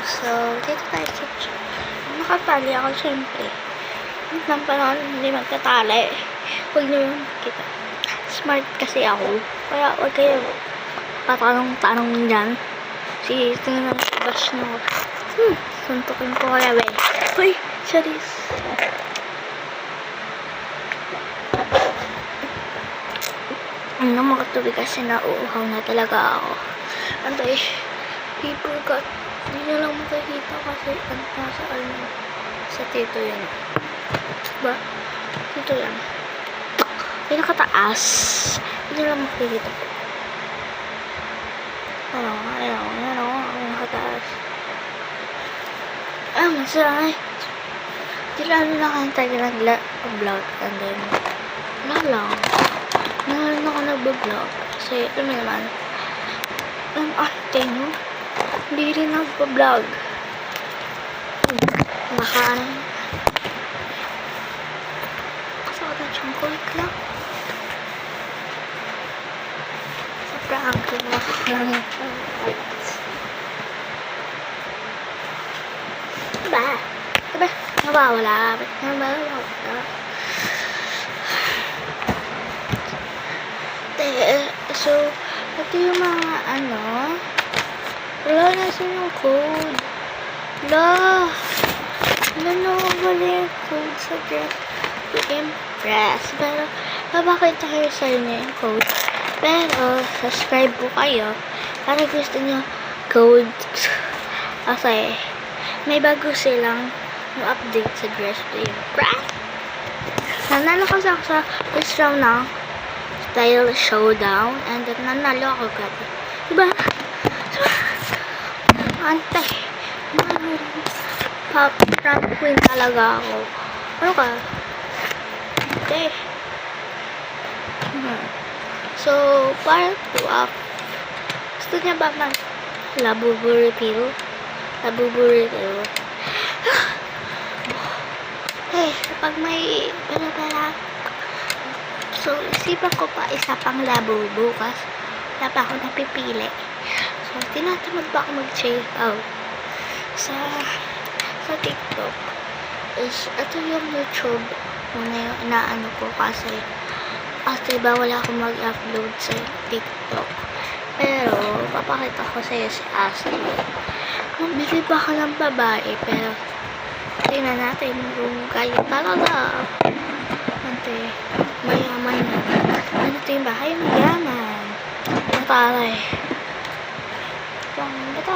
So, dito tayo sa nakatali ako syempre. Nang panahon hindi magtatali. Huwag niyo yung makita. Smart kasi ako. Kaya huwag kayo patanong-tanong dyan. Tingnan lang si Bash na ako. Suntukin ko kaya ba eh. Uy, charis. Makatubig kasi nauuhaw na talaga ako. Antay, people got. Hindi nyo lang makikita kasi nasa sa tito yan. Diba? Dito yan. Pinakataas. Hindi nyo lang makikita. Ano, pinakataas. Masaya. Di lalo na kayong tayo nag-vlog and then wala lang. Nahalin ako nag-vlog kasi alam mo naman ang ate no hindi rin nag-vlog makaano kasakot na siyang kulit lang sa prank lang diba nawawala so, ito yung mga wala na yung code. Wala yung code sa dress to impress. Pero, babakita kayo sa inyo yung code. Pero, subscribe po kayo para gusto nyo code. Kasi, may bago silang update sa dress to impress. Nanalo kasi ako sa first round na style showdown and then nanalo ako grabe. Diba? Antay. Prank queen talaga ako. Ano ka? Okay. So, part 2 up. Gusto niya ba man? Labubu refill. Eh, kapag may pera so, isipan ko pa isa pang labo bukas. Wala pa ako napipili. So, tinatamad pa ako mag-check out sa TikTok. Ito yung YouTube muna yung inaano ko kasi bawal ako mag-upload sa TikTok. Pero, papakita ko sa'yo si Astro. Bili ba ka ng babae? Pero, tingnan natin kung kaya talaga. Mayaman na. Ito yung bahay? Mayaman. Mataray. Ito.